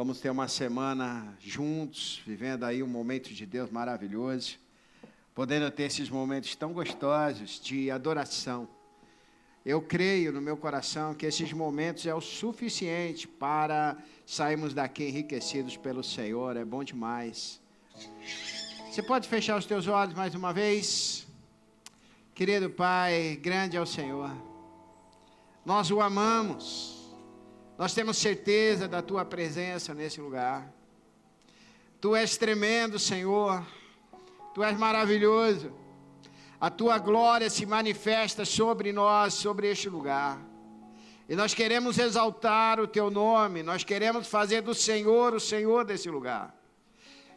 Vamos ter uma semana juntos, vivendo aí um momento de Deus maravilhoso, podendo ter esses momentos tão gostosos de adoração. Eu creio no meu coração que esses momentos é o suficiente para sairmos daqui enriquecidos pelo Senhor. É bom demais. Você pode fechar os teus olhos mais uma vez? Querido Pai, grande é o Senhor. Nós o amamos. Nós temos certeza da Tua presença nesse lugar. Tu és tremendo, Senhor. Tu és maravilhoso. A Tua glória se manifesta sobre nós, sobre este lugar. E nós queremos exaltar o Teu nome. Nós queremos fazer do Senhor o Senhor desse lugar.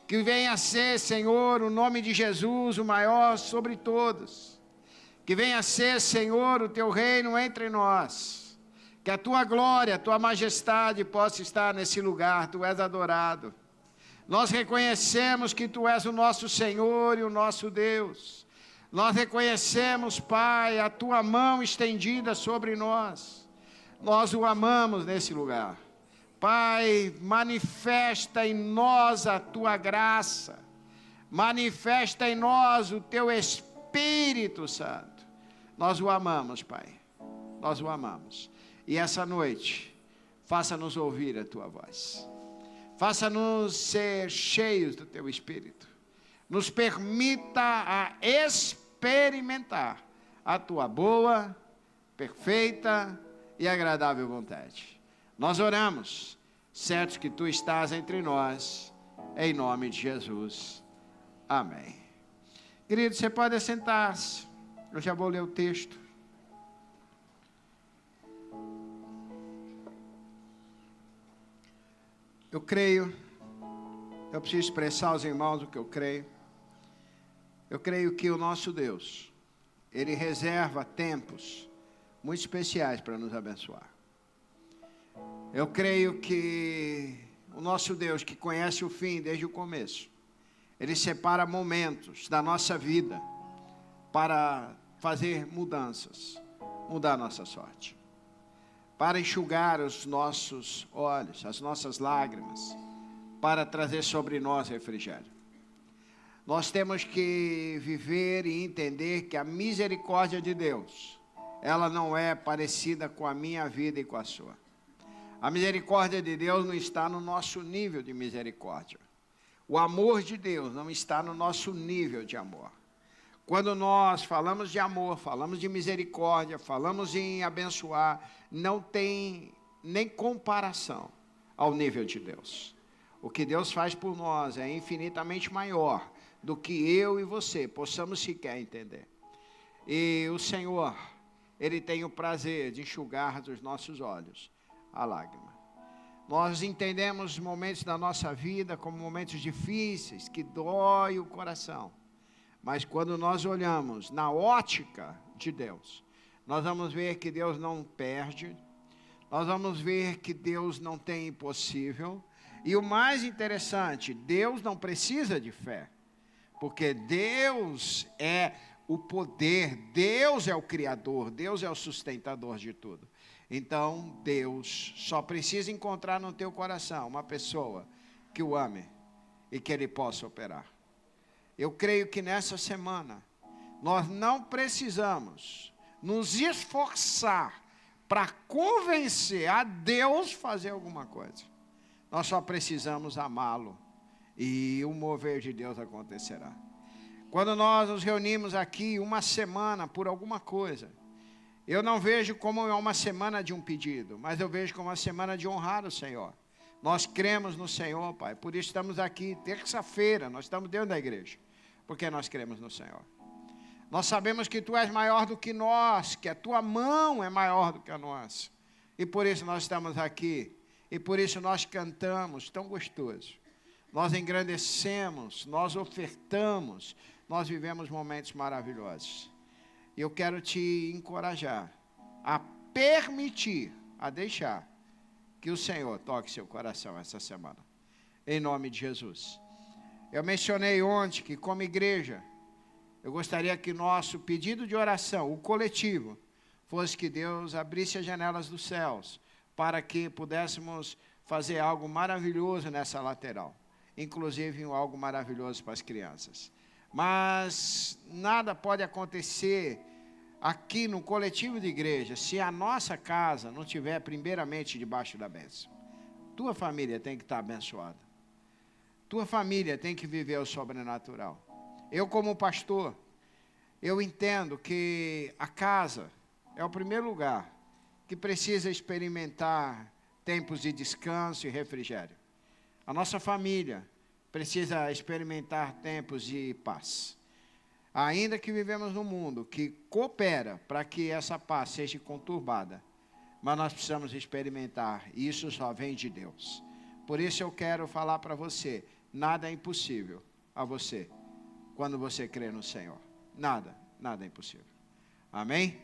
Que venha a ser, Senhor, o nome de Jesus, o maior sobre todos. Que venha a ser, Senhor, o Teu reino entre nós. Que a Tua glória, a Tua majestade possa estar nesse lugar. Tu és adorado. Nós reconhecemos que Tu és o nosso Senhor e o nosso Deus. Nós reconhecemos, Pai, a Tua mão estendida sobre nós. Nós o amamos nesse lugar. Pai, manifesta em nós a Tua graça. Manifesta em nós o Teu Espírito Santo. Nós o amamos, Pai. Nós o amamos. E essa noite, faça-nos ouvir a Tua voz. Faça-nos ser cheios do Teu Espírito. Nos permita a experimentar a Tua boa, perfeita e agradável vontade. Nós oramos, certos que Tu estás entre nós, em nome de Jesus. Amém. Querido, você pode assentar-se. Eu já vou ler o texto. Eu creio, eu preciso expressar aos irmãos o que eu creio. Eu creio que o nosso Deus, Ele reserva tempos muito especiais para nos abençoar. Eu creio que o nosso Deus, que conhece o fim desde o começo, Ele separa momentos da nossa vida para fazer mudanças, mudar a nossa sorte. Para enxugar os nossos olhos, as nossas lágrimas, para trazer sobre nós refrigério. Nós temos que viver e entender que a misericórdia de Deus, ela não é parecida com a minha vida e com a sua. A misericórdia de Deus não está no nosso nível de misericórdia. O amor de Deus não está no nosso nível de amor. Quando nós falamos de amor, falamos de misericórdia, falamos em abençoar, não tem nem comparação ao nível de Deus. O que Deus faz por nós é infinitamente maior do que eu e você possamos sequer entender. E o Senhor, Ele tem o prazer de enxugar dos nossos olhos a lágrima. Nós entendemos momentos da nossa vida como momentos difíceis, que dói o coração. Mas quando nós olhamos na ótica de Deus, nós vamos ver que Deus não perde, nós vamos ver que Deus não tem impossível. E o mais interessante, Deus não precisa de fé, porque Deus é o poder, Deus é o Criador, Deus é o sustentador de tudo. Então, Deus só precisa encontrar no teu coração uma pessoa que o ame e que Ele possa operar. Eu creio que nessa semana, nós não precisamos nos esforçar para convencer a Deus a fazer alguma coisa. Nós só precisamos amá-lo e o mover de Deus acontecerá. Quando nós nos reunimos aqui uma semana por alguma coisa, eu não vejo como uma semana de um pedido, mas eu vejo como uma semana de honrar o Senhor. Nós cremos no Senhor, Pai, por isso estamos aqui terça-feira, nós estamos dentro da igreja. Porque nós cremos no Senhor. Nós sabemos que Tu és maior do que nós, que a Tua mão é maior do que a nossa. E por isso nós estamos aqui. E por isso nós cantamos tão gostoso. Nós engrandecemos, nós ofertamos, nós vivemos momentos maravilhosos. E eu quero te encorajar a permitir, a deixar que o Senhor toque seu coração essa semana. Em nome de Jesus. Eu mencionei ontem que, como igreja, eu gostaria que nosso pedido de oração, o coletivo, fosse que Deus abrisse as janelas dos céus, para que pudéssemos fazer algo maravilhoso nessa lateral, inclusive algo maravilhoso para as crianças. Mas nada pode acontecer aqui no coletivo de igreja se a nossa casa não estiver primeiramente debaixo da bênção. Tua família tem que estar abençoada. Tua família tem que viver o sobrenatural. Eu, como pastor, eu entendo que a casa é o primeiro lugar que precisa experimentar tempos de descanso e refrigério. A nossa família precisa experimentar tempos de paz. Ainda que vivemos num mundo que coopera para que essa paz seja conturbada, mas nós precisamos experimentar, e isso só vem de Deus. Por isso eu quero falar para você, nada é impossível a você, quando você crê no Senhor. Nada é impossível. Amém?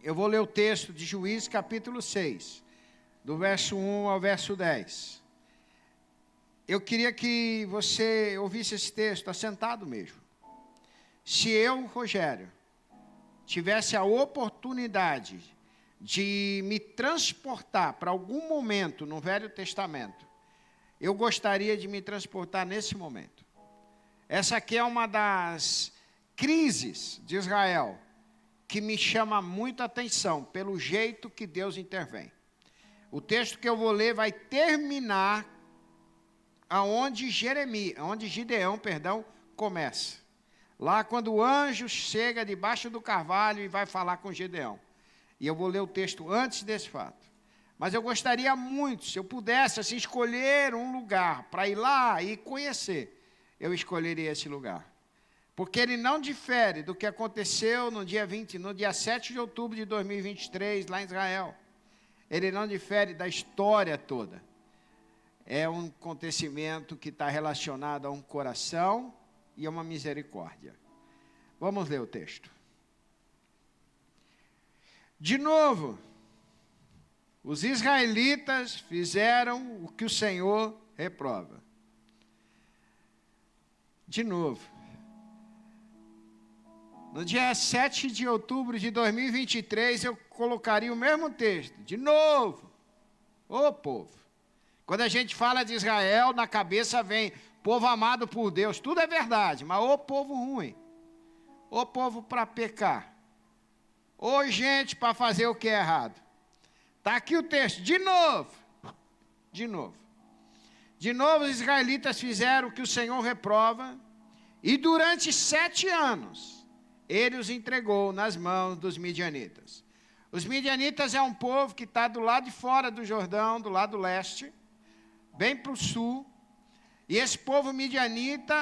Eu vou ler o texto de Juízes capítulo 6, do verso 1 ao verso 10. Eu queria que você ouvisse esse texto, está sentado mesmo. Se eu, Rogério, tivesse a oportunidade de me transportar para algum momento no Velho Testamento, eu gostaria de me transportar nesse momento. Essa aqui é uma das crises de Israel que me chama muita atenção pelo jeito que Deus intervém. O texto que eu vou ler vai terminar onde Gideão começa. Lá quando o anjo chega debaixo do carvalho e vai falar com Gideão. E eu vou ler o texto antes desse fato. Mas eu gostaria muito, se eu pudesse assim, escolher um lugar para ir lá e conhecer, eu escolheria esse lugar. Porque ele não difere do que aconteceu no dia 7 de outubro de 2023, lá em Israel. Ele não difere da história toda. É um acontecimento que está relacionado a um coração e a uma misericórdia. Vamos ler o texto. De novo, os israelitas fizeram o que o Senhor reprova. De novo. No dia 7 de outubro de 2023, eu colocaria o mesmo texto. De novo. Ô povo. Quando a gente fala de Israel, na cabeça vem povo amado por Deus. Tudo é verdade, mas ô povo ruim. Ô povo para pecar. Ô gente para fazer o que é errado. Está aqui o texto. De novo. De novo. De novo os israelitas fizeram o que o Senhor reprova. E durante 7 anos... ele os entregou nas mãos dos midianitas. Os midianitas é um povo que está do lado de fora do Jordão, do lado leste, bem para o sul. E esse povo midianita,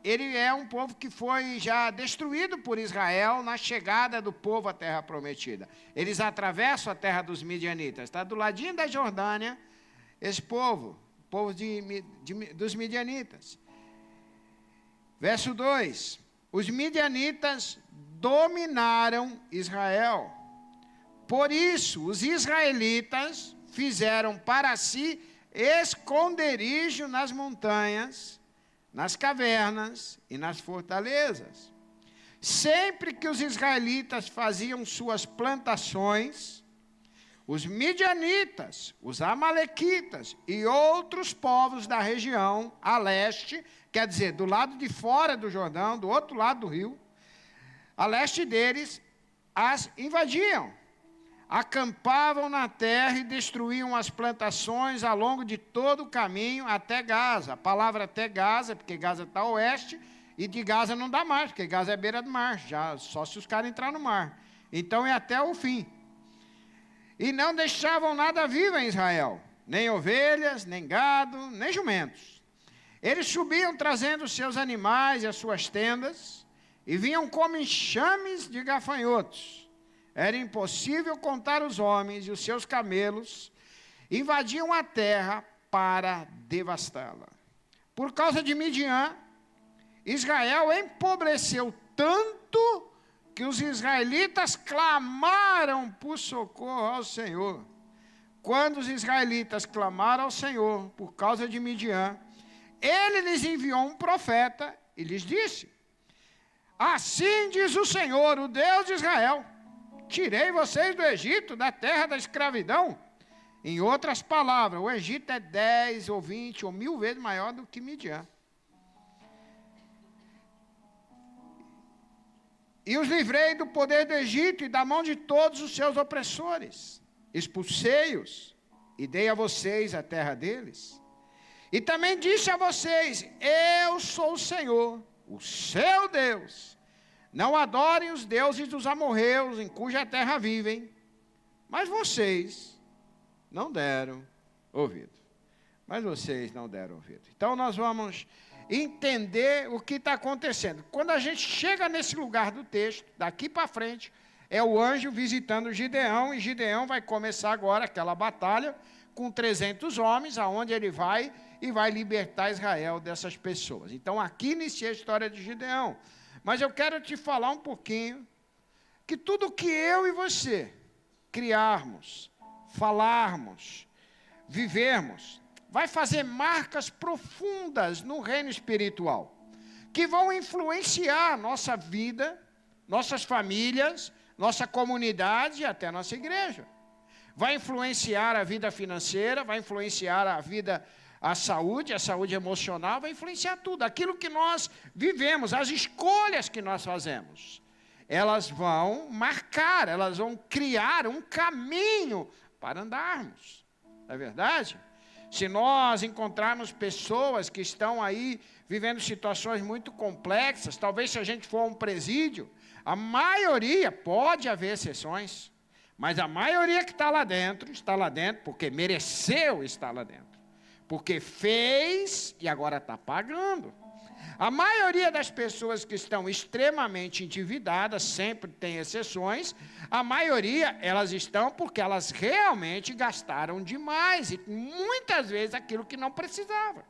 ele é um povo que foi já destruído por Israel na chegada do povo à terra prometida. Eles atravessam a terra dos midianitas. Está do ladinho da Jordânia, esse povo, o povo dos midianitas. Verso 2. Os midianitas dominaram Israel. Por isso, os israelitas fizeram para si esconderijo nas montanhas, nas cavernas e nas fortalezas. Sempre que os israelitas faziam suas plantações, os midianitas, os amalequitas e outros povos da região a leste, quer dizer, do lado de fora do Jordão, do outro lado do rio, a leste deles, as invadiam. Acampavam na terra e destruíam as plantações ao longo de todo o caminho até Gaza. A palavra até Gaza, porque Gaza está a oeste, e de Gaza não dá mais, porque Gaza é beira do mar, já, só se os caras entrarem no mar. Então é até o fim. E não deixavam nada vivo em Israel, nem ovelhas, nem gado, nem jumentos. Eles subiam trazendo os seus animais e as suas tendas, e vinham como enxames de gafanhotos. Era impossível contar os homens e os seus camelos, invadiam a terra para devastá-la. Por causa de Midian, Israel empobreceu tanto que os israelitas clamaram por socorro ao Senhor. Quando os israelitas clamaram ao Senhor por causa de Midian, ele lhes enviou um profeta e lhes disse: assim diz o Senhor, o Deus de Israel: tirei vocês do Egito, da terra da escravidão, Em outras palavras, o Egito é 10 ou 20 ou 1000 vezes maior do que Midian. E os livrei do poder do Egito e da mão de todos os seus opressores. Expulsei-os e dei a vocês a terra deles. E também disse a vocês: eu sou o Senhor, o seu Deus. Não adorem os deuses dos amorreus, em cuja terra vivem. Mas vocês não deram ouvido. Então nós vamos entender o que está acontecendo. Quando a gente chega nesse lugar do texto, daqui para frente, é o anjo visitando Gideão, e Gideão vai começar agora aquela batalha com 300 homens, aonde ele vai e vai libertar Israel dessas pessoas. Então aqui inicia a história de Gideão. Mas eu quero te falar um pouquinho que tudo que eu e você criarmos, falarmos, vivermos, vai fazer marcas profundas no reino espiritual, que vão influenciar nossa vida, nossas famílias, nossa comunidade e até nossa igreja. Vai influenciar a vida financeira, vai influenciar a vida, a saúde emocional, vai influenciar tudo. Aquilo que nós vivemos, as escolhas que nós fazemos, elas vão marcar, elas vão criar um caminho para andarmos. Não é verdade? Se nós encontrarmos pessoas que estão aí vivendo situações muito complexas, talvez se a gente for a um presídio, a maioria, pode haver exceções, mas a maioria que está lá dentro porque mereceu estar lá dentro. Porque fez e agora está pagando. A maioria das pessoas que estão extremamente endividadas, sempre tem exceções, a maioria elas estão porque elas realmente gastaram demais, e muitas vezes aquilo que não precisava.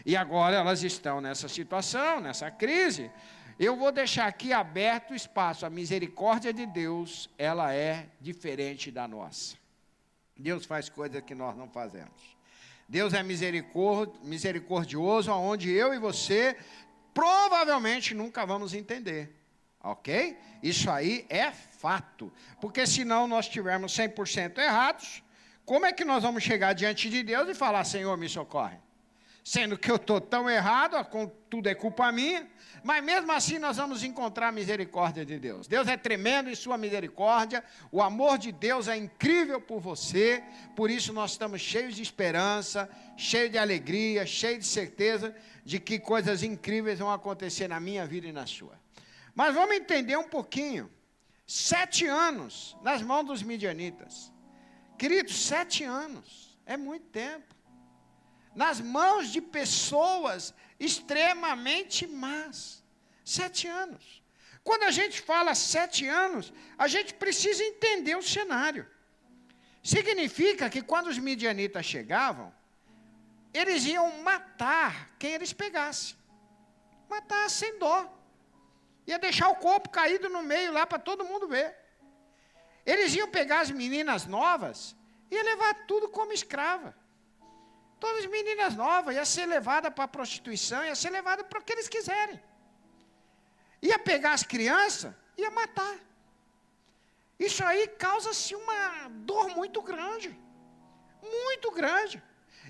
E agora elas estão nessa situação, nessa crise. Eu vou deixar aqui aberto o espaço. A misericórdia de Deus, ela é diferente da nossa. Deus faz coisas que nós não fazemos. Deus é misericordioso, onde eu e você provavelmente nunca vamos entender. Ok? Isso aí é fato. Porque se não nós estivermos 100% errados, como é que nós vamos chegar diante de Deus e falar: Senhor, me socorre? Sendo que eu estou tão errado, tudo é culpa minha, mas mesmo assim nós vamos encontrar a misericórdia de Deus. Deus é tremendo em sua misericórdia, o amor de Deus é incrível por você, por isso nós estamos cheios de esperança, cheios de alegria, cheios de certeza de que coisas incríveis vão acontecer na minha vida e na sua. Mas vamos entender um pouquinho. 7 anos nas mãos dos midianitas. Queridos, 7 anos é muito tempo. Nas mãos de pessoas extremamente más. 7 anos. Quando a gente fala 7 anos, a gente precisa entender o cenário. Significa que quando os midianitas chegavam, eles iam matar quem eles pegassem. Matar sem dó. Ia deixar o corpo caído no meio lá para todo mundo ver. Eles iam pegar as meninas novas e levar tudo como escrava. Todas as meninas novas, ia ser levada para a prostituição, ia ser levada para o que eles quiserem. Ia pegar as crianças, ia matar. Isso aí causa-se uma dor muito grande. Muito grande.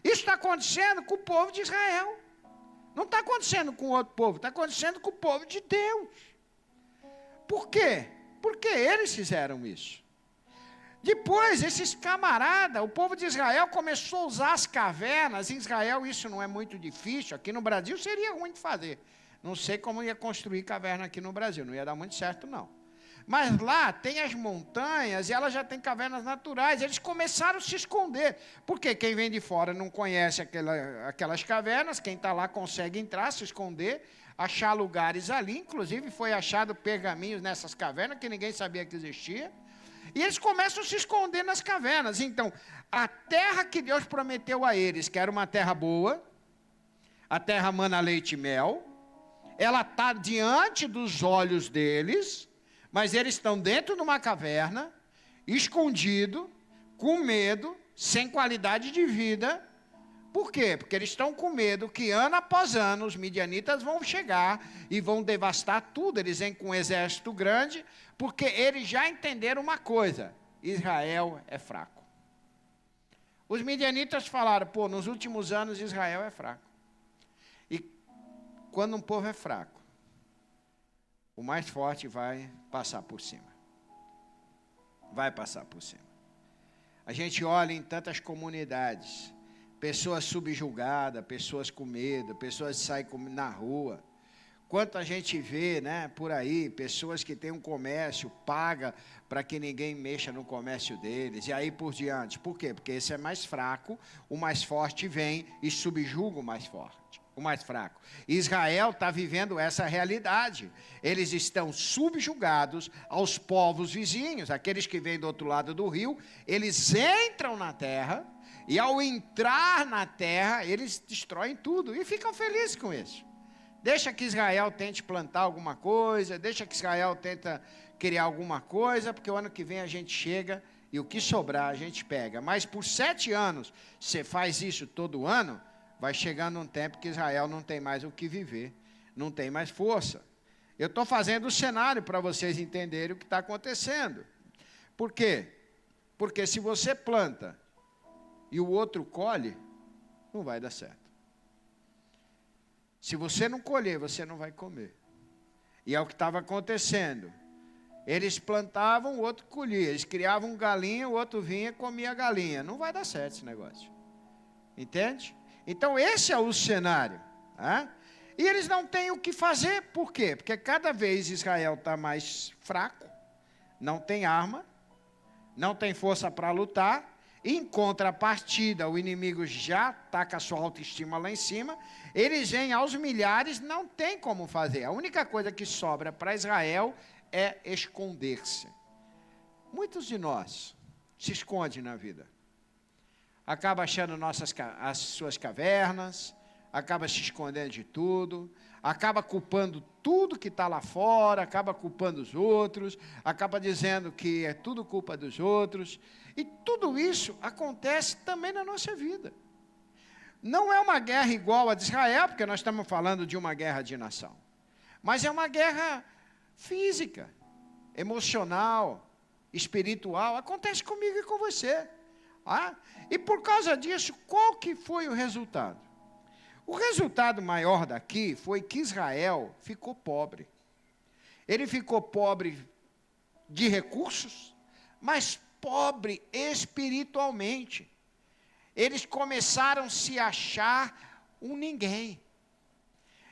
Isso está acontecendo com o povo de Israel. Não está acontecendo com outro povo, está acontecendo com o povo de Deus. Por quê? Porque eles fizeram isso. Depois, esses camaradas, o povo de Israel começou a usar as cavernas. Em Israel isso não é muito difícil, aqui no Brasil seria ruim de fazer. Não sei como ia construir caverna aqui no Brasil, não ia dar muito certo não. Mas lá tem as montanhas e elas já têm cavernas naturais. Eles começaram a se esconder, porque quem vem de fora não conhece aquelas cavernas, quem está lá consegue entrar, se esconder, achar lugares ali. Inclusive foi achado pergaminhos nessas cavernas que ninguém sabia que existia. E eles começam a se esconder nas cavernas. Então, a terra que Deus prometeu a eles, que era uma terra boa, a terra mana leite e mel, ela está diante dos olhos deles, mas eles estão dentro de uma caverna, escondido, com medo, sem qualidade de vida. Por quê? Porque eles estão com medo que ano após ano os midianitas vão chegar e vão devastar tudo. Eles vêm com um exército grande, porque eles já entenderam uma coisa: Israel é fraco. Os midianitas falaram, pô, nos últimos anos Israel é fraco. E quando um povo é fraco, o mais forte vai passar por cima. Vai passar por cima. A gente olha em tantas comunidades, pessoas subjugadas, pessoas com medo, pessoas que saem na rua. Quanto a gente vê, né, por aí, pessoas que têm um comércio, paga para que ninguém mexa no comércio deles, e aí por diante. Por quê? Porque esse é mais fraco, o mais forte vem e subjuga o mais forte, o mais fraco. Israel está vivendo essa realidade. Eles estão subjugados aos povos vizinhos, aqueles que vêm do outro lado do rio, eles entram na terra, e ao entrar na terra, eles destroem tudo, e ficam felizes com isso. Deixa que Israel tente plantar alguma coisa, deixa que Israel tenta criar alguma coisa, porque o ano que vem a gente chega e o que sobrar a gente pega. Mas por 7 anos, você faz isso todo ano, vai chegando um tempo que Israel não tem mais o que viver, não tem mais força. Eu estou fazendo o cenário para vocês entenderem o que está acontecendo. Por quê? Porque se você planta e o outro colhe, não vai dar certo. Se você não colher, você não vai comer. E é o que estava acontecendo. Eles plantavam, o outro colhia. Eles criavam galinha, o outro vinha e comia a galinha. Não vai dar certo esse negócio. Entende? Então esse é o cenário. Tá? E eles não têm o que fazer. Por quê? Porque cada vez Israel está mais fraco, não tem arma, não tem força para lutar. Em contrapartida, o inimigo já está com a sua autoestima lá em cima, eles vêm aos milhares, não tem como fazer. A única coisa que sobra para Israel é esconder-se. Muitos de nós se escondem na vida. Acaba achando as suas cavernas, acaba se escondendo de tudo, acaba culpando tudo que está lá fora, acaba culpando os outros, acaba dizendo que é tudo culpa dos outros. E tudo isso acontece também na nossa vida. Não é uma guerra igual a de Israel, porque nós estamos falando de uma guerra de nação. Mas é uma guerra física, emocional, espiritual. Acontece comigo e com você. E por causa disso, qual que foi o resultado? O resultado maior daqui foi que Israel ficou pobre. Ele ficou pobre de recursos, mas pobre espiritualmente. Eles começaram a se achar um ninguém.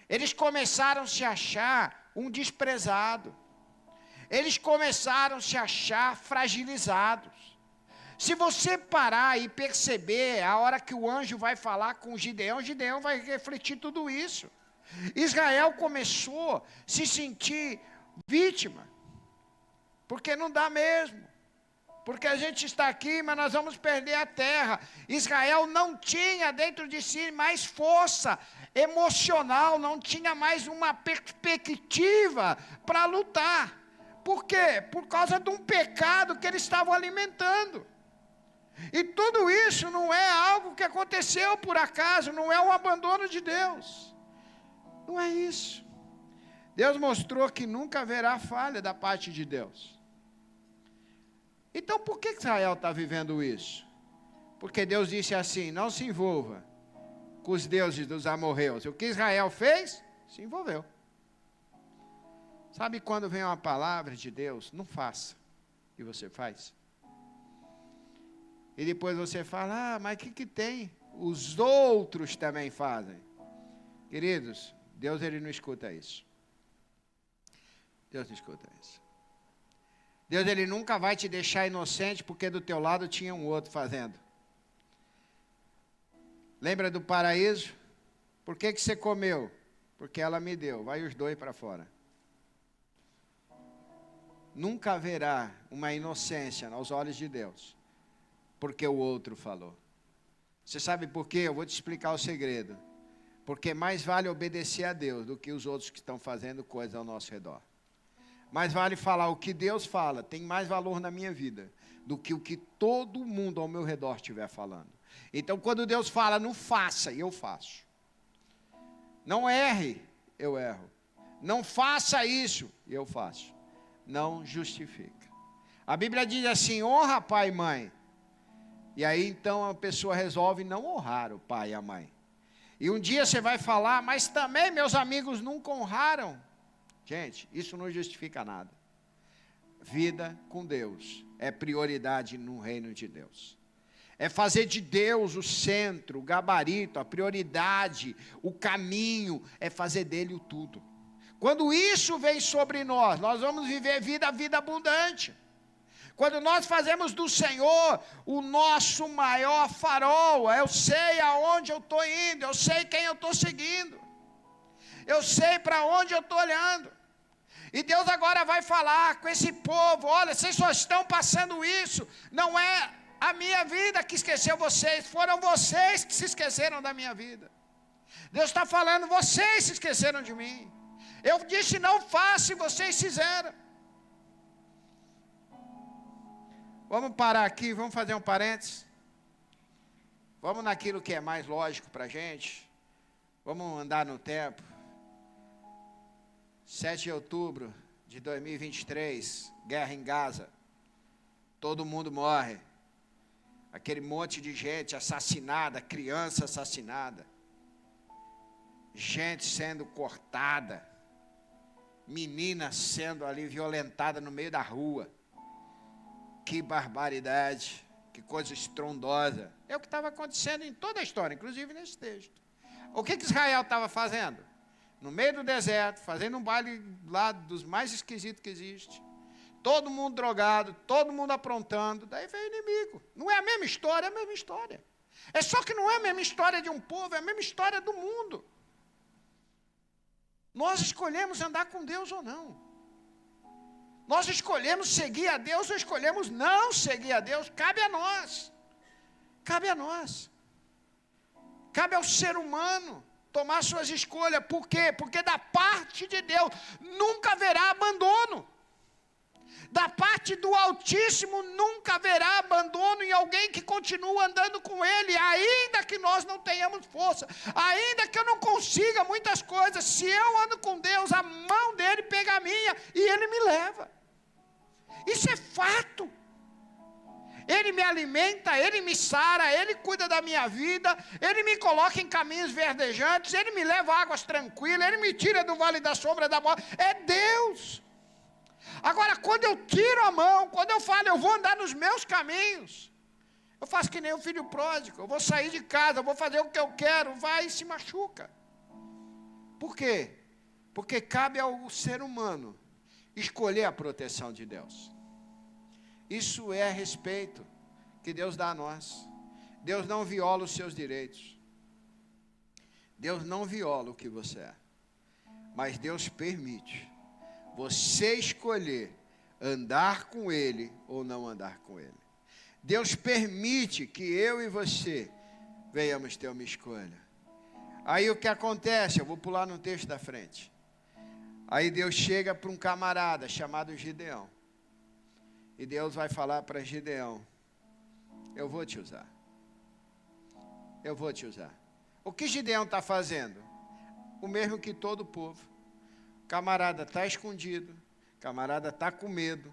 Eles começaram a se achar um desprezado. Eles começaram a se achar fragilizados. Se você parar e perceber, a hora que o anjo vai falar com Gideão vai refletir tudo isso. Israel começou a se sentir vítima, porque não dá mesmo. Porque a gente está aqui, mas nós vamos perder a terra. Israel não tinha dentro de si mais força emocional, não tinha mais uma perspectiva para lutar. Por quê? Por causa de um pecado que eles estavam alimentando. E tudo isso não é algo que aconteceu por acaso, não é um abandono de Deus. Não é isso. Deus mostrou que nunca haverá falha da parte de Deus. Então por que Israel está vivendo isso? Porque Deus disse assim, não se envolva com os deuses dos amorreus. O que Israel fez? Se envolveu. Sabe quando vem uma palavra de Deus? Não faça. E você faz. E depois você fala, mas o que tem? Os outros também fazem. Queridos, Deus ele não escuta isso. Deus não escuta isso. Deus ele nunca vai te deixar inocente porque do teu lado tinha um outro fazendo. Lembra do paraíso? Por que você comeu? Porque ela me deu. Vai os dois para fora. Nunca haverá uma inocência aos olhos de Deus, porque o outro falou. Você sabe por quê? Eu vou te explicar o segredo. Porque mais vale obedecer a Deus do que os outros que estão fazendo coisas ao nosso redor. Mais vale falar o que Deus fala, tem mais valor na minha vida, do que o que todo mundo ao meu redor estiver falando. Então, quando Deus fala, não faça, eu faço. Não erre, eu erro. Não faça isso, eu faço. Não justifica. A Bíblia diz assim, honra pai e mãe. E aí então a pessoa resolve não honrar o pai e a mãe. E um dia você vai falar, mas também meus amigos nunca honraram. Gente, isso não justifica nada. Vida com Deus é prioridade no reino de Deus. É fazer de Deus o centro, o gabarito, a prioridade, o caminho, é fazer dele o tudo. Quando isso vem sobre nós, nós vamos viver vida abundante. Quando nós fazemos do Senhor o nosso maior farol, eu sei aonde eu estou indo, eu sei quem eu estou seguindo, eu sei para onde eu estou olhando. E Deus agora vai falar com esse povo: olha, vocês só estão passando isso, não é a minha vida que esqueceu vocês, foram vocês que se esqueceram da minha vida. Deus está falando, vocês se esqueceram de mim. Eu disse não faça e vocês fizeram. Vamos parar aqui, vamos fazer um parênteses. Vamos naquilo que é mais lógico para a gente. Vamos andar no tempo. 7 de outubro de 2023, guerra em Gaza. Todo mundo morre. Aquele monte de gente assassinada, criança assassinada. Gente sendo cortada. Menina sendo ali violentada no meio da rua. Que barbaridade, que coisa estrondosa. É o que estava acontecendo em toda a história, inclusive nesse texto. O que Israel estava fazendo? No meio do deserto, fazendo um baile lá dos mais esquisitos que existe. Todo mundo drogado, todo mundo aprontando. Daí veio o inimigo. Não é a mesma história, é a mesma história. É só que não é a mesma história de um povo, é a mesma história do mundo. Nós escolhemos andar com Deus ou não. Nós escolhemos seguir a Deus ou escolhemos não seguir a Deus. Cabe a nós. Cabe a nós. Cabe ao ser humano tomar suas escolhas. Por quê? Porque da parte de Deus nunca haverá abandono. Da parte do Altíssimo nunca haverá abandono em alguém que continua andando com Ele, ainda que nós não tenhamos força, ainda que eu não consiga muitas coisas. Se eu ando com Deus, a mão dele pega a minha e Ele me leva. Isso é fato. Ele me alimenta, Ele me sara, Ele cuida da minha vida, Ele me coloca em caminhos verdejantes, Ele me leva a águas tranquilas, Ele me tira do vale da sombra da morte. É Deus. Agora, quando eu tiro a mão, quando eu falo, eu vou andar nos meus caminhos, eu faço que nem o filho pródigo, eu vou sair de casa, eu vou fazer o que eu quero, vai e se machuca. Por quê? Porque cabe ao ser humano escolher a proteção de Deus. Isso é respeito que Deus dá a nós. Deus não viola os seus direitos. Deus não viola o que você é. Mas Deus permite você escolher andar com Ele ou não andar com Ele. Deus permite que eu e você venhamos ter uma escolha. Aí o que acontece? Eu vou pular no texto da frente. Aí Deus chega para um camarada chamado Gideão. E Deus vai falar para Gideão: eu vou te usar. Eu vou te usar. O que Gideão está fazendo? O mesmo que todo o povo. O camarada está escondido. O camarada está com medo.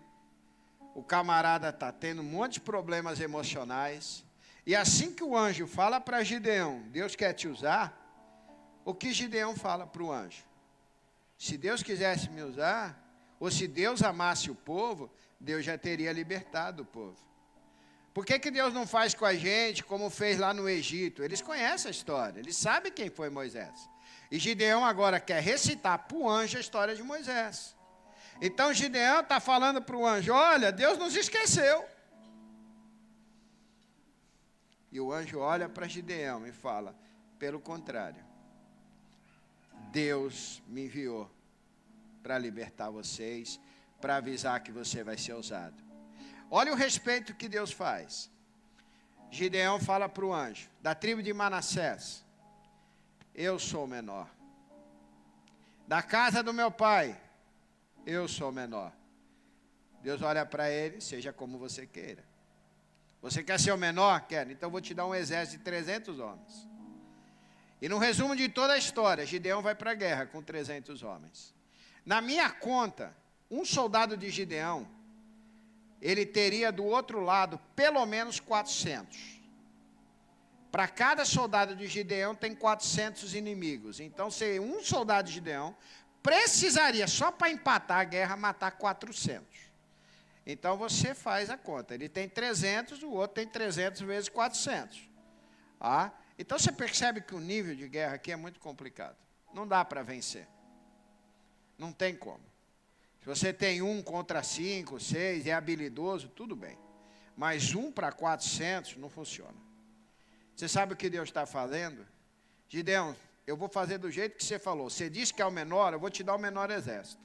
O camarada está tendo um monte de problemas emocionais. E assim que o anjo fala para Gideão: Deus quer te usar. O que Gideão fala para o anjo? Se Deus quisesse me usar, ou se Deus amasse o povo, Deus já teria libertado o povo. Por que Deus não faz com a gente como fez lá no Egito? Eles conhecem a história, eles sabem quem foi Moisés. E Gideão agora quer recitar para o anjo a história de Moisés. Então Gideão está falando para o anjo: olha, Deus nos esqueceu. E o anjo olha para Gideão e fala: pelo contrário, Deus me enviou para libertar vocês, para avisar que você vai ser usado. Olha o respeito que Deus faz. Gideão fala para o anjo: da tribo de Manassés, eu sou o menor. Da casa do meu pai, eu sou o menor. Deus olha para ele: seja como você queira. Você quer ser o menor? Quero. Então eu vou te dar um exército de 300 homens. E no resumo de toda a história, Gideão vai para a guerra com 300 homens. Na minha conta, um soldado de Gideão ele teria do outro lado pelo menos 400. Para cada soldado de Gideão tem 400 inimigos. Então, se um soldado de Gideão precisaria, só para empatar a guerra, matar 400. Então, você faz a conta. Ele tem 300, o outro tem 300 vezes 400. Ah, então, você percebe que o nível de guerra aqui é muito complicado. Não dá para vencer. Não tem como. Se você tem 1 contra 5, 6, é habilidoso, tudo bem. Mas 1 para 400 não funciona. Você sabe o que Deus está fazendo? Gideão, eu vou fazer do jeito que você falou. Você disse que é o menor, eu vou te dar o menor exército.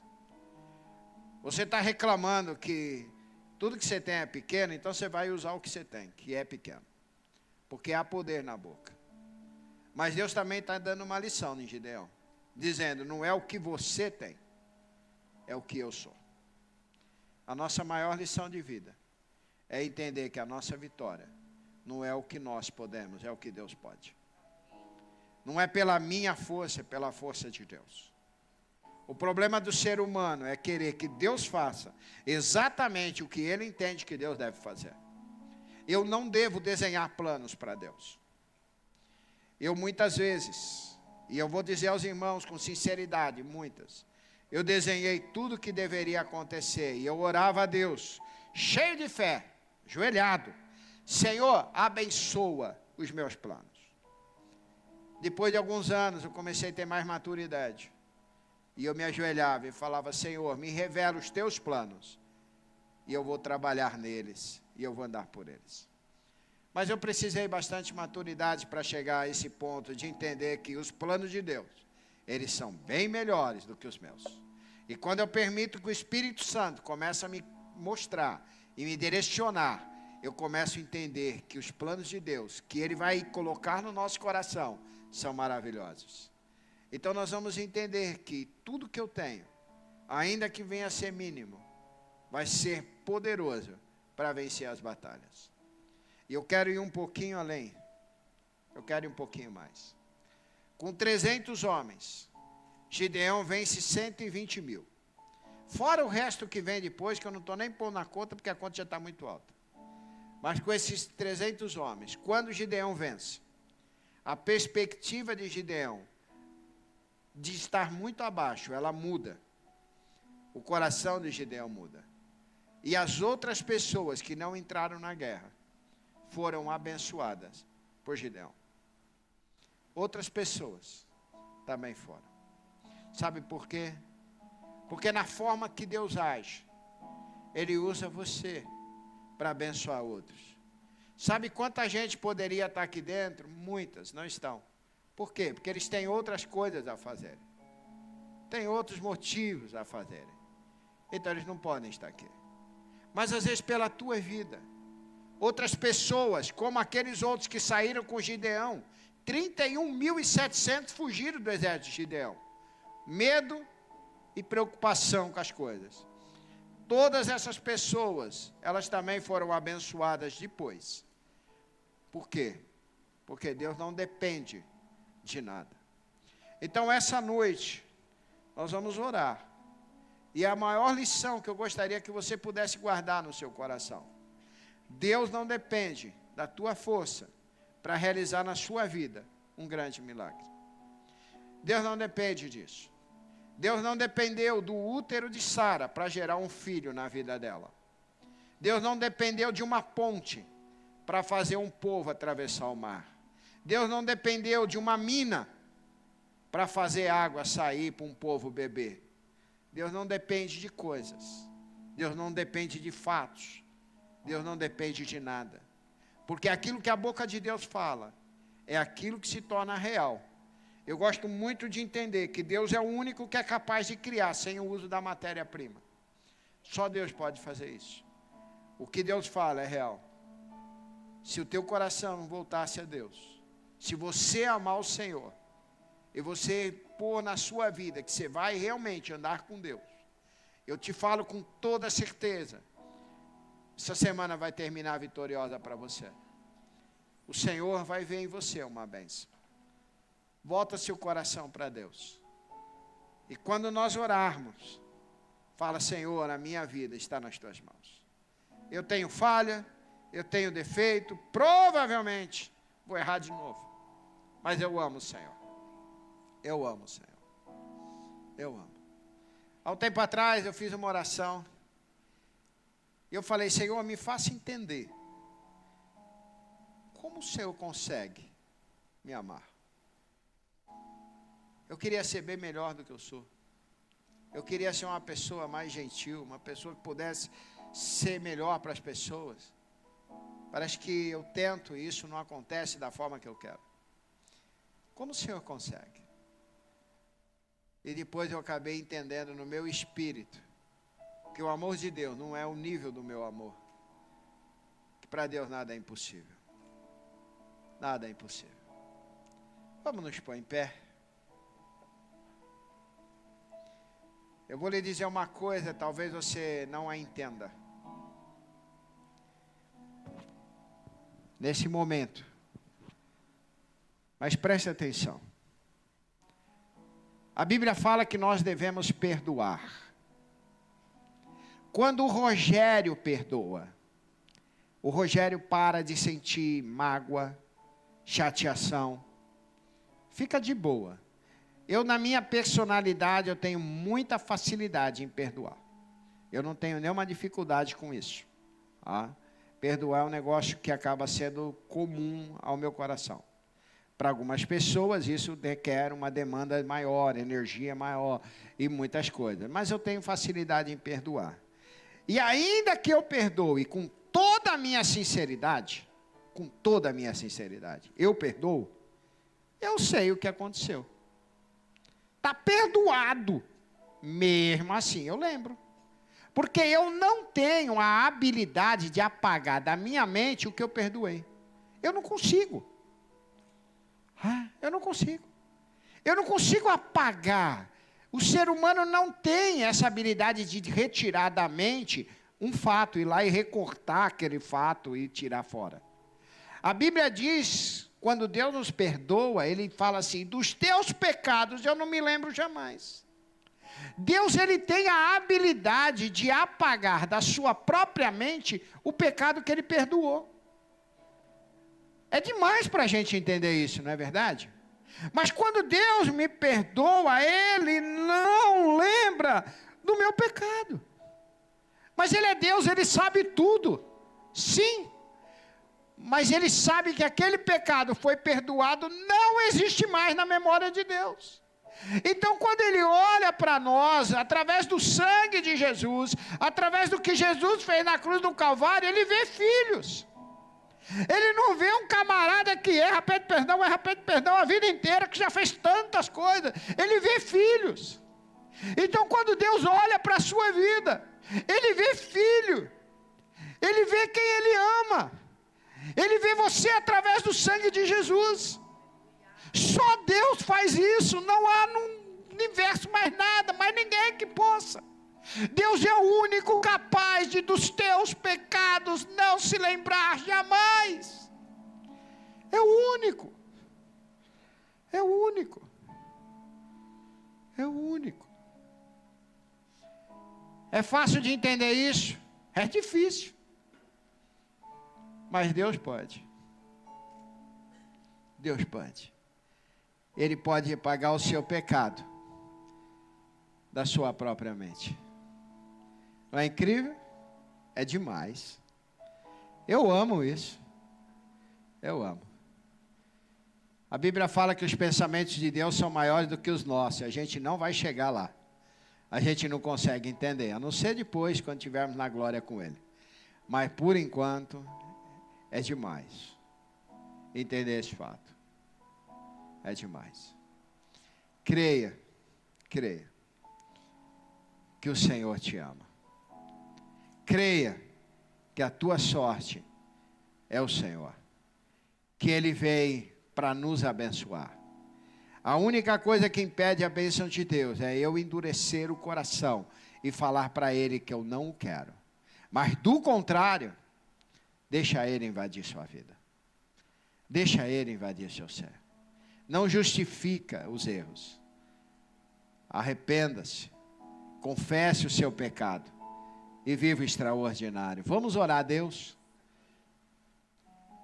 Você está reclamando que tudo que você tem é pequeno, então você vai usar o que você tem, que é pequeno. Porque há poder na boca. Mas Deus também está dando uma lição em Gideão. Dizendo, não é o que você tem. É o que eu sou. A nossa maior lição de vida é entender que a nossa vitória não é o que nós podemos, é o que Deus pode. Não é pela minha força, é pela força de Deus. O problema do ser humano é querer que Deus faça exatamente o que ele entende que Deus deve fazer. Eu não devo desenhar planos para Deus. Eu muitas vezes, e eu vou dizer aos irmãos com sinceridade, muitas, eu desenhei tudo o que deveria acontecer e eu orava a Deus, cheio de fé, ajoelhado. Senhor, abençoa os meus planos. Depois de alguns anos eu comecei a ter mais maturidade. E eu me ajoelhava e falava, Senhor, me revela os teus planos. E eu vou trabalhar neles e eu vou andar por eles. Mas eu precisei bastante maturidade para chegar a esse ponto de entender que os planos de Deus, eles são bem melhores do que os meus. E quando eu permito que o Espírito Santo comece a me mostrar e me direcionar, eu começo a entender que os planos de Deus, que Ele vai colocar no nosso coração, são maravilhosos. Então nós vamos entender que tudo que eu tenho, ainda que venha a ser mínimo, vai ser poderoso para vencer as batalhas. E eu quero ir um pouquinho além. Eu quero ir um pouquinho mais. Com 300 homens, Gideão vence 120 mil. Fora o resto que vem depois, que eu não estou nem pondo na conta, porque a conta já está muito alta. Mas com esses 300 homens, quando Gideão vence, a perspectiva de Gideão de estar muito abaixo, ela muda. O coração de Gideão muda. E as outras pessoas que não entraram na guerra foram abençoadas por Gideão. Outras pessoas também foram. Sabe por quê? Porque na forma que Deus age, Ele usa você para abençoar outros. Sabe quanta gente poderia estar aqui dentro? Muitas, não estão. Por quê? Porque eles têm outras coisas a fazerem. Tem outros motivos a fazerem. Então eles não podem estar aqui. Mas às vezes pela tua vida, outras pessoas, como aqueles outros que saíram com Gideão, 31.700 fugiram do exército de Gideão. Medo e preocupação com as coisas. Todas essas pessoas, elas também foram abençoadas depois. Por quê? Porque Deus não depende de nada. Então essa noite, nós vamos orar. E a maior lição que eu gostaria que você pudesse guardar no seu coração. Deus não depende da tua força para realizar na sua vida um grande milagre. Deus não depende disso. Deus não dependeu do útero de Sara para gerar um filho na vida dela. Deus não dependeu de uma ponte para fazer um povo atravessar o mar. Deus não dependeu de uma mina para fazer água sair para um povo beber. Deus não depende de coisas. Deus não depende de fatos. Deus não depende de nada. Porque aquilo que a boca de Deus fala é aquilo que se torna real. Eu gosto muito de entender que Deus é o único que é capaz de criar sem o uso da matéria-prima. Só Deus pode fazer isso. O que Deus fala é real. Se o teu coração não voltasse a Deus, se você amar o Senhor, e você pôr na sua vida que você vai realmente andar com Deus, eu te falo com toda certeza, essa semana vai terminar vitoriosa para você. O Senhor vai ver em você uma bênção. Volta seu coração para Deus. E quando nós orarmos, fala, Senhor, a minha vida está nas tuas mãos. eu tenho falha, eu tenho defeito, provavelmente vou errar de novo. Mas eu amo o Senhor. Eu amo o Senhor. Eu amo. Há um tempo atrás eu fiz uma oração. E eu falei, Senhor, me faça entender. Como o Senhor consegue me amar? Eu queria ser bem melhor do que eu sou. Eu queria ser uma pessoa mais gentil, uma pessoa que pudesse ser melhor para as pessoas. Parece que eu tento e isso não acontece da forma que eu quero. Como o Senhor consegue? E depois eu acabei entendendo no meu espírito que o amor de Deus não é o nível do meu amor. Que para Deus nada é impossível. Nada é impossível. Vamos nos pôr em pé. Eu vou lhe dizer uma coisa, talvez você não a entenda. Nesse momento. Mas preste atenção. A Bíblia fala que nós devemos perdoar. Quando o Rogério perdoa, o Rogério para de sentir mágoa, chateação. Fica de boa. Eu, na minha personalidade, eu tenho muita facilidade em perdoar. Eu não tenho nenhuma dificuldade com isso. Tá? Perdoar é um negócio que acaba sendo comum ao meu coração. Para algumas pessoas, isso requer uma demanda maior, energia maior e muitas coisas. Mas eu tenho facilidade em perdoar. E ainda que eu perdoe com toda a minha sinceridade, eu perdoo, eu sei o que aconteceu. Está perdoado. Mesmo assim, eu lembro. Porque eu não tenho a habilidade de apagar da minha mente o que eu perdoei. Eu não consigo. Eu não consigo. Eu não consigo apagar. O ser humano não tem essa habilidade de retirar da mente um fato, ir lá e recortar aquele fato e tirar fora. A Bíblia diz, quando Deus nos perdoa, Ele fala assim, dos teus pecados eu não me lembro jamais. Deus, Ele tem a habilidade de apagar da sua própria mente o pecado que Ele perdoou. É demais para a gente entender isso, não é verdade? Mas quando Deus me perdoa, Ele não lembra do meu pecado. Mas Ele é Deus, Ele sabe tudo. Sim. Mas Ele sabe que aquele pecado foi perdoado, não existe mais na memória de Deus. Então, quando Ele olha para nós, através do sangue de Jesus, através do que Jesus fez na cruz do Calvário, Ele vê filhos. Ele não vê um camarada que erra, pede perdão a vida inteira, que já fez tantas coisas. Ele vê filhos. Então, quando Deus olha para a sua vida, Ele vê filho. Ele vê quem Ele ama. Ele vê você através do sangue de Jesus. Só Deus faz isso. Não há no universo mais nada, mais ninguém que possa. Deus é o único capaz de dos teus pecados não se lembrar jamais. É o único. É o único. É o único. É fácil de entender isso? É difícil. Mas Deus pode. Deus pode. Ele pode apagar o seu pecado da sua própria mente. Não é incrível? É demais. Eu amo isso. Eu amo. A Bíblia fala que os pensamentos de Deus são maiores do que os nossos. A gente não vai chegar lá. A gente não consegue entender. A não ser depois, quando estivermos na glória com Ele. Mas, por enquanto, é demais. Entender esse fato. É demais. Creia. Creia. Que o Senhor te ama. Creia que a tua sorte é o Senhor. Que Ele veio para nos abençoar. A única coisa que impede a bênção de Deus é eu endurecer o coração e falar para Ele que eu não o quero. Mas do contrário, deixa Ele invadir sua vida. Deixa Ele invadir seu ser. Não justifica os erros. Arrependa-se. Confesse o seu pecado. e viva o extraordinário. Vamos orar a Deus.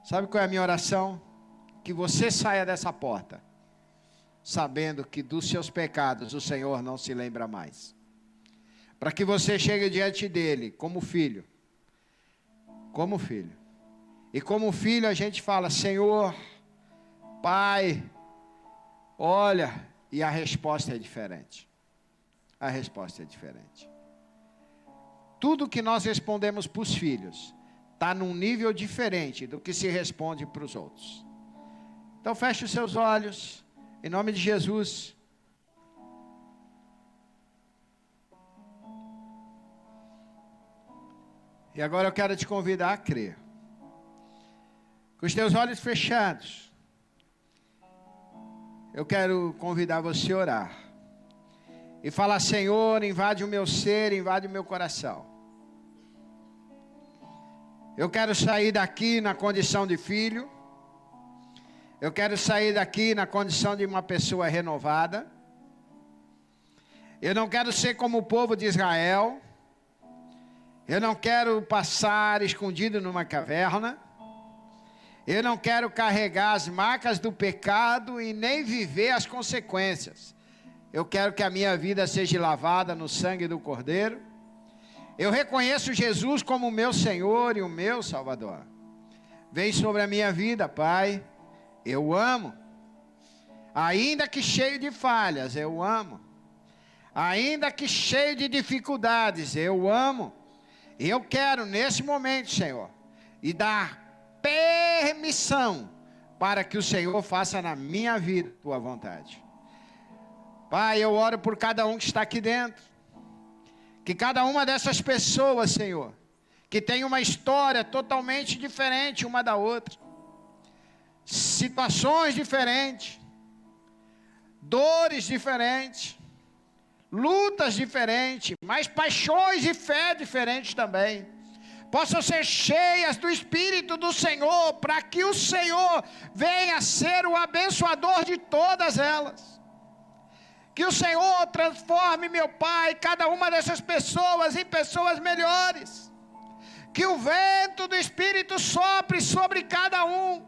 Sabe qual é a minha oração? Que você saia dessa porta sabendo que dos seus pecados o Senhor não se lembra mais. Para que você chegue diante dele como filho. Como filho. E como filho a gente fala: Senhor, Pai, olha. E a resposta é diferente. A resposta é diferente. Tudo que nós respondemos para os filhos está num nível diferente do que se responde para os outros. Então feche os seus olhos, em nome de Jesus. E agora eu quero te convidar a crer. Com os teus olhos fechados, eu quero convidar você a orar. E falar: Senhor, invade o meu ser, invade o meu coração. Eu quero sair daqui na condição de filho. Eu quero sair daqui na condição de uma pessoa renovada. Eu não quero ser como o povo de Israel. Eu não quero passar escondido numa caverna. Eu não quero carregar as marcas do pecado e nem viver as consequências. Eu quero que a minha vida seja lavada no sangue do Cordeiro. Eu reconheço Jesus como o meu Senhor e o meu Salvador. Vem sobre a minha vida, Pai. Eu amo. Ainda que cheio de falhas, eu amo. Ainda que cheio de dificuldades, eu amo. E eu quero nesse momento, Senhor, e dar permissão para que o Senhor faça na minha vida a tua vontade. Pai, eu oro por cada um que está aqui dentro. Que cada uma dessas pessoas, Senhor, que tem uma história totalmente diferente uma da outra, situações diferentes, dores diferentes, lutas diferentes, mas paixões e fé diferentes também, possam ser cheias do Espírito do Senhor, para que o Senhor venha ser o abençoador de todas elas. Que o Senhor transforme, meu Pai, cada uma dessas pessoas em pessoas melhores. Que o vento do Espírito sopre sobre cada um.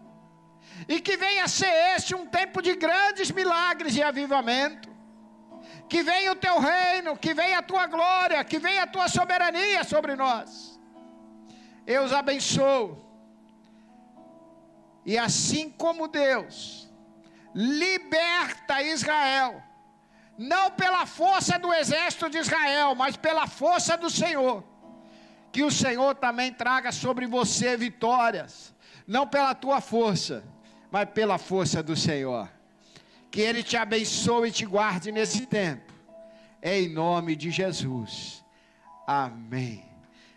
E que venha ser este um tempo de grandes milagres e avivamento. Que venha o teu reino, que venha a tua glória, que venha a tua soberania sobre nós. Eu os abençoo. E assim como Deus liberta Israel, não pela força do exército de Israel, mas pela força do Senhor, que o Senhor também traga sobre você vitórias, não pela tua força, mas pela força do Senhor. Que Ele te abençoe e te guarde nesse tempo, em nome de Jesus, amém.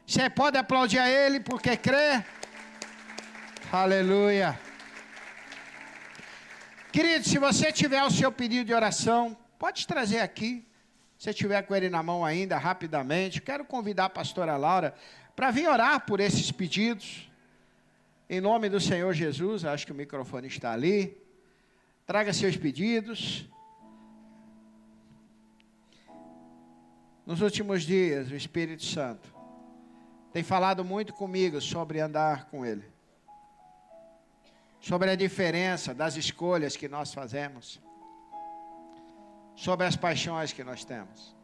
Você pode aplaudir a Ele porque crê? Aleluia. Querido, se você tiver o seu pedido de oração, pode trazer aqui, se tiver com ele na mão ainda, rapidamente. Quero convidar a pastora Laura para vir orar por esses pedidos. Em nome do Senhor Jesus, acho que o microfone está ali. Traga seus pedidos. Nos últimos dias, o Espírito Santo tem falado muito comigo sobre andar com Ele. Sobre a diferença das escolhas que nós fazemos. Sobre as paixões que nós temos.